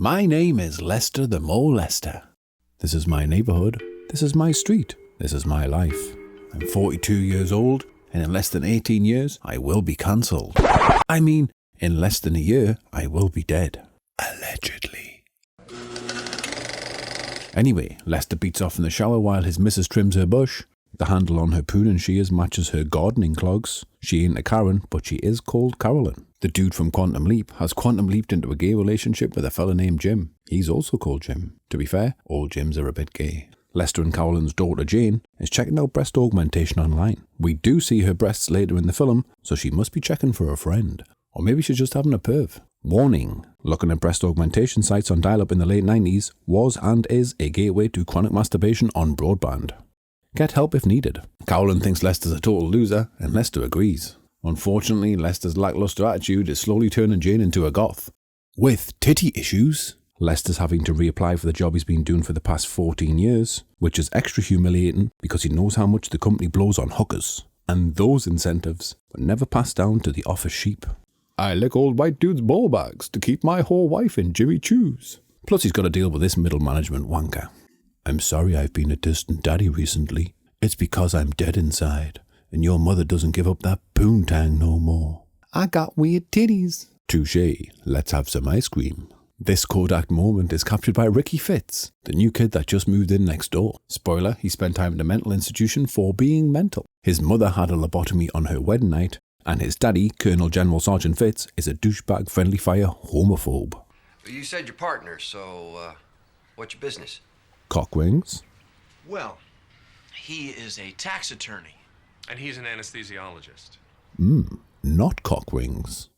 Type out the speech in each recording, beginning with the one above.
My name is Lester the Molester. This is my neighborhood. This is my street. This is my life. I'm 42 years old, and in less than 18 years, I will be cancelled. I mean, in less than a year, I will be dead. Allegedly. Anyway, Lester beats off in the shower while his missus trims her bush. The handle on her pruning shears matches her gardening clogs. She ain't a Karen, but she is called Carolyn. The dude from Quantum Leap has quantum leaped into a gay relationship with a fella named Jim. He's also called Jim. To be fair, all Jims are a bit gay. Lester and Carolyn's daughter Jane is checking out breast augmentation online. We do see her breasts later in the film, so she must be checking for a friend. Or maybe she's just having a perv. Warning, looking at breast augmentation sites on dial-up in the late 90s was and is a gateway to chronic masturbation on broadband. Get help if needed. Carolyn thinks Lester's a total loser, and Lester agrees. Unfortunately, Lester's lackluster attitude is slowly turning Jane into a goth. With titty issues, Lester's having to reapply for the job he's been doing for the past 14 years, which is extra humiliating because he knows how much the company blows on hookers. And those incentives were never passed down to the office sheep. I lick old white dude's ball bags to keep my whole wife in Jimmy Choo's. Plus he's got to deal with this middle management wanker. I'm sorry I've been a distant daddy recently. It's because I'm dead inside, and your mother doesn't give up that poontang no more. I got weird titties. Touché, let's have some ice cream. This Kodak moment is captured by Ricky Fitz, the new kid that just moved in next door. Spoiler, he spent time in a mental institution for being mental. His mother had a lobotomy on her wedding night, and his daddy, Colonel General Sergeant Fitz, is a douchebag friendly fire homophobe. Well, you said you're partners, so what's your business? Cock wings? Well, he is a tax attorney. And he's an anesthesiologist. Not cock wings.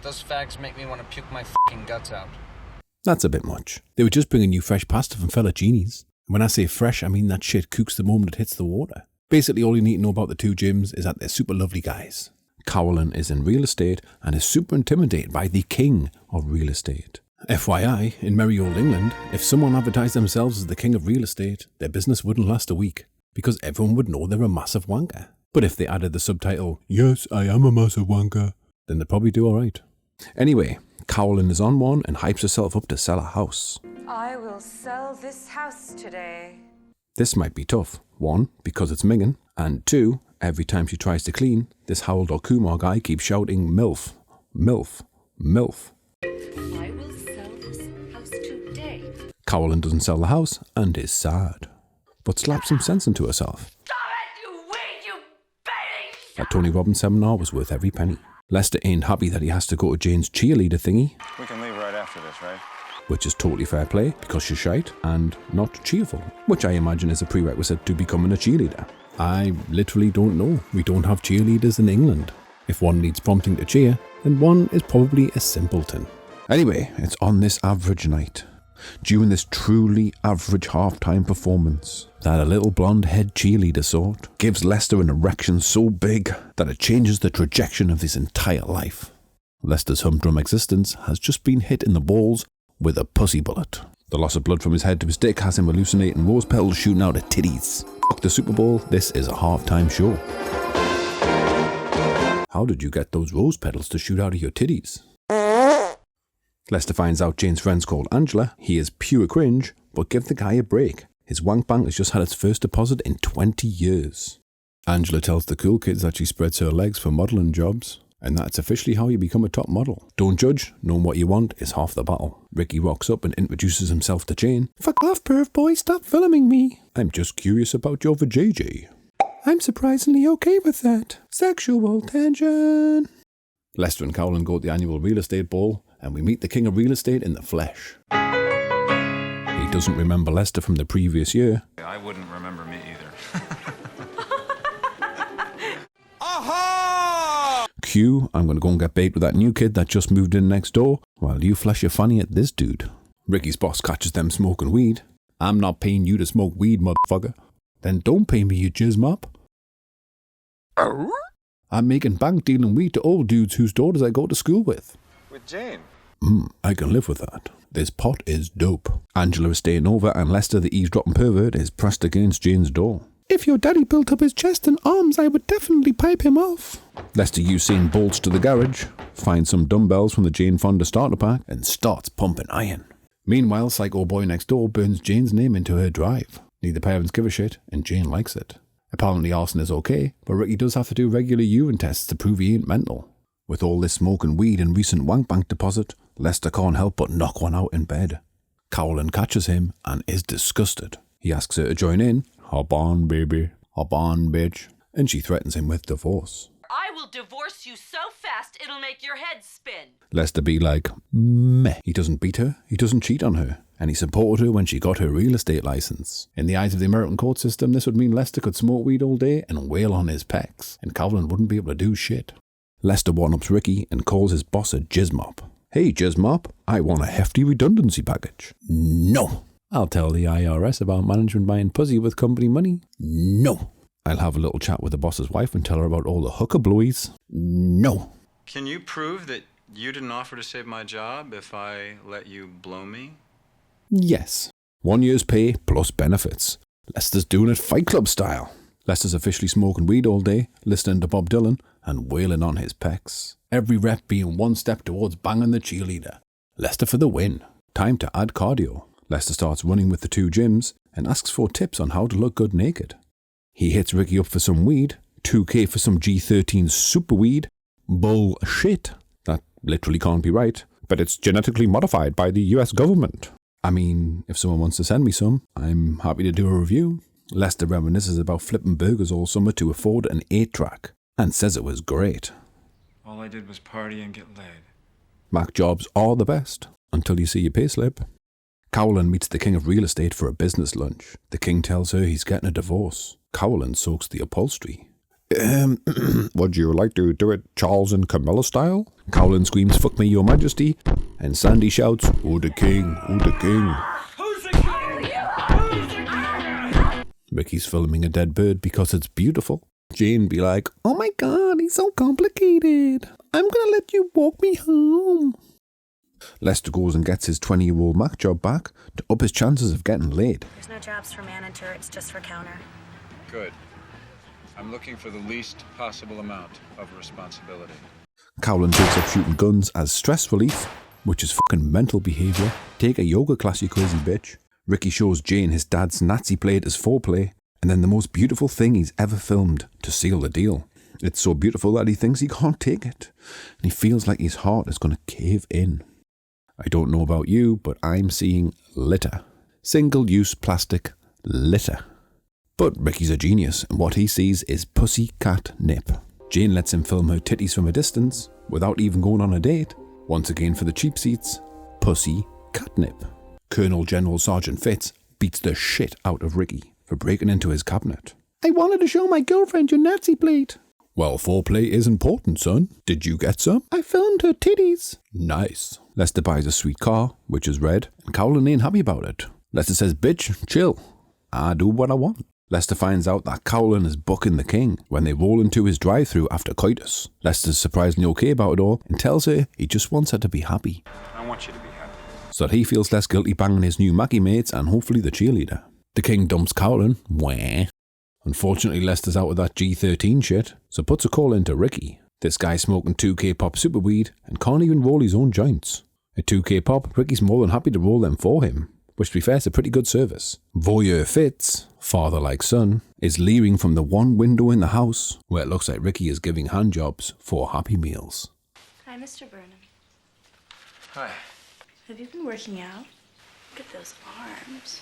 Those facts make me want to puke my fucking guts out. That's a bit much. They were just bringing you fresh pasta from Fettuccini's. When I say fresh, I mean that shit cooks the moment it hits the water. Basically, all you need to know about the two Jims is that they're super lovely guys. Carolyn is in real estate and is super intimidated by the king of real estate. FYI, in merry old England, if someone advertised themselves as the king of real estate, their business wouldn't last a week, because everyone would know they're a massive wanker. But if they added the subtitle, "Yes, I am a massive wanker," then they'd probably do alright. Anyway, Carolyn is on one and hypes herself up to sell a house. I will sell this house today. This might be tough. 1, because it's minging, and 2, every time she tries to clean, this Harold or Kumar guy keeps shouting MILF, MILF, MILF. I will sell this house today. Carolyn doesn't sell the house and is sad, but slaps some sense into herself. Stop it, you weed, you baby! That Tony Robbins seminar was worth every penny. Lester ain't happy that he has to go to Jane's cheerleader thingy. We can leave right after this, right? Which is totally fair play because she's shite and not cheerful, which I imagine is a prerequisite to becoming a cheerleader. I literally don't know. We don't have cheerleaders in England. If one needs prompting to cheer, then one is probably a simpleton. Anyway, it's on this average night, during this truly average halftime performance, that a little blonde head cheerleader sort gives Lester an erection so big that it changes the trajectory of his entire life. Lester's humdrum existence has just been hit in the balls with a pussy bullet. The loss of blood from his head to his dick has him hallucinating rose petals shooting out of titties. Fuck the Super Bowl, this is a halftime show. How did you get those rose petals to shoot out of your titties? Lester finds out Jane's friend's called Angela. He is pure cringe, but give the guy a break. His wank bank has just had its first deposit in 20 years. Angela tells the cool kids that she spreads her legs for modelling jobs, and that's officially how you become a top model. Don't judge, knowing what you want is half the battle. Ricky rocks up and introduces himself to Jane. Fuck off, perv boy, stop filming me. I'm just curious about your vajayjay. I'm surprisingly okay with that. Sexual tension. Lester and Carolyn go to the annual real estate ball, and we meet the king of real estate in the flesh. He doesn't remember Lester from the previous year. I wouldn't remember me either. Aha! Q, I'm going to go and get baked with that new kid that just moved in next door, while you flash your fanny at this dude. Ricky's boss catches them smoking weed. I'm not paying you to smoke weed, motherfucker. Then don't pay me, you jizz mop. I'm making bank dealing weed to old dudes whose daughters I go to school with. With Jane? I can live with that. This pot is dope. Angela is staying over and Lester, the eavesdropping pervert, is pressed against Jane's door. If your daddy built up his chest and arms, I would definitely pipe him off. Lester Usain bolts to the garage, finds some dumbbells from the Jane Fonda starter pack, and starts pumping iron. Meanwhile, Psycho Boy next door burns Jane's name into her drive. Neither parents give a shit, and Jane likes it. Apparently arson is okay, but Ricky does have to do regular urine tests to prove he ain't mental. With all this smoke and weed and recent wank bank deposit, Lester can't help but knock one out in bed. Carolyn catches him and is disgusted. He asks her to join in. Hop on, baby. Hop on, bitch. And she threatens him with divorce. I will divorce you so fast it'll make your head spin. Lester be like, meh. He doesn't beat her, he doesn't cheat on her, and he supported her when she got her real estate license. In the eyes of the American court system, this would mean Lester could smoke weed all day and wail on his pecs, and Carolyn wouldn't be able to do shit. Lester one-ups Ricky and calls his boss a jizzmop. Hey, jizzmop, I want a hefty redundancy package. No. I'll tell the IRS about management buying pussy with company money. No. I'll have a little chat with the boss's wife and tell her about all the hooker blowies. No. Can you prove that you didn't offer to save my job if I let you blow me? Yes. 1 year's pay plus benefits. Lester's doing it Fight Club style. Lester's officially smoking weed all day, listening to Bob Dylan, and wailing on his pecs. Every rep being one step towards banging the cheerleader. Lester for the win. Time to add cardio. Lester starts running with the two gyms and asks for tips on how to look good naked. He hits Ricky up for some weed, $2K for some G13 super weed. Bullshit. That literally can't be right, but it's genetically modified by the US government. I mean, if someone wants to send me some, I'm happy to do a review. Lester reminisces about flipping burgers all summer to afford an 8-track, and says it was great. All I did was party and get laid. Mac jobs are the best, until you see your payslip. Carolyn meets the king of real estate for a business lunch. The king tells her he's getting a divorce. Carolyn soaks the upholstery. Would you like to do it Charles and Camilla style? Carolyn screams, fuck me, your majesty. And Sandy shouts, oh the king, oh the king. Who's the king? Who's the king? Ricky's filming a dead bird because it's beautiful. Jane be like, oh my god, he's so complicated. I'm gonna let you walk me home. Lester goes and gets his 20-year-old Mac job back to up his chances of getting laid. There's no jobs for manager, it's just for counter. Good. I'm looking for the least possible amount of responsibility. Carolyn takes up shooting guns as stress relief, which is fucking mental behaviour. Take a yoga class, you crazy bitch. Ricky shows Jane his dad's Nazi plate as foreplay, and then the most beautiful thing he's ever filmed to seal the deal. It's so beautiful that he thinks he can't take it, and he feels like his heart is going to cave in. I don't know about you, but I'm seeing litter. Single-use plastic litter. But Ricky's a genius, and what he sees is pussy cat nip. Jane lets him film her titties from a distance, without even going on a date. Once again for the cheap seats, pussy catnip. Colonel General Sergeant Fitz beats the shit out of Ricky for breaking into his cabinet. I wanted to show my girlfriend your Nazi plate. Well, foreplay is important, son. Did you get some? I filmed her titties. Nice. Lester buys a sweet car, which is red, and Carolyn ain't happy about it. Lester says, bitch, chill. I do what I want. Lester finds out that Carolyn is bucking the king when they roll into his drive-thru after coitus. Lester's surprisingly okay about it all and tells her he just wants her to be happy. I want you to be happy. So that he feels less guilty banging his new Mackie mates and hopefully the cheerleader. The king dumps Carolyn. Wah. Unfortunately, Lester's out of that G13 shit, so puts a call into Ricky. This guy's smoking 2K pop super weed and can't even roll his own joints. At 2K pop, Ricky's more than happy to roll them for him, which to be fair is a pretty good service. Voyeur Fitz, father like son, is leering from the one window in the house where it looks like Ricky is giving handjobs for Happy Meals. Hi, Mr. Burnham. Hi. Have you been working out? Look at those arms.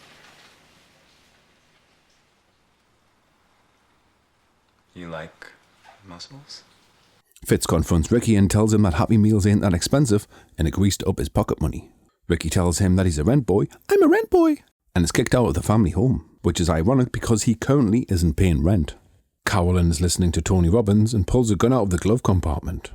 You like muscles? Fitz confronts Ricky and tells him that Happy Meals ain't that expensive and agrees to up his pocket money. Ricky tells him that he's a rent boy. I'm a rent boy! And is kicked out of the family home, which is ironic because he currently isn't paying rent. Carolyn is listening to Tony Robbins and pulls a gun out of the glove compartment.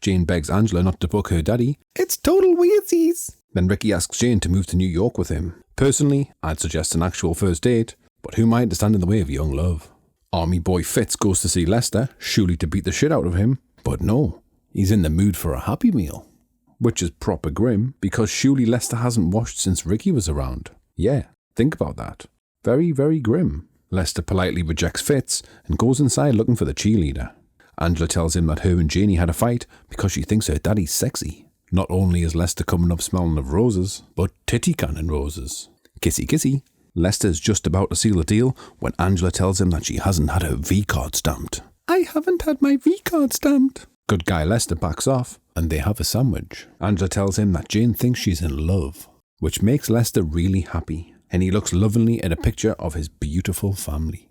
Jane begs Angela not to book her daddy. It's total weirsies. Then Ricky asks Jane to move to New York with him. Personally, I'd suggest an actual first date, but who am I to stand in the way of young love? Army boy Fitz goes to see Lester, surely to beat the shit out of him, but no, he's in the mood for a Happy Meal. Which is proper grim, because surely Lester hasn't washed since Ricky was around. Yeah, think about that. Very, very grim. Lester politely rejects Fitz and goes inside looking for the cheerleader. Angela tells him that her and Janie had a fight because she thinks her daddy's sexy. Not only is Lester coming up smelling of roses, but titty cannon roses. Kissy kissy. Lester's just about to seal a deal when Angela tells him that she hasn't had her V-card stamped. I haven't had my V-card stamped. Good guy Lester backs off, and they have a sandwich. Angela tells him that Jane thinks she's in love, which makes Lester really happy, and he looks lovingly at a picture of his beautiful family.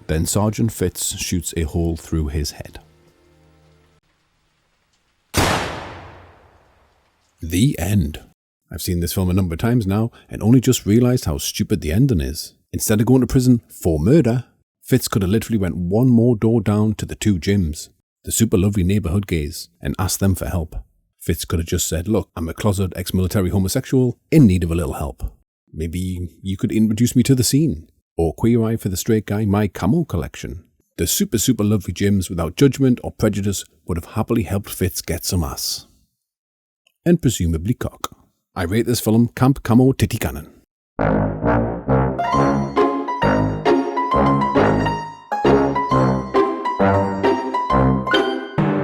Then Sergeant Fitz shoots a hole through his head. The end. I've seen this film a number of times now and only just realised how stupid the ending is. Instead of going to prison for murder, Fitz could have literally went one more door down to the two gyms, the super lovely neighbourhood gays, and asked them for help. Fitz could have just said, look, I'm a closeted ex-military homosexual in need of a little help. Maybe you could introduce me to the scene. Or Queer Eye for the Straight Guy, my camo collection. The super lovely gyms without judgment or prejudice would have happily helped Fitz get some ass. And presumably cock. I rate this film Camp Camo Titty Cannon.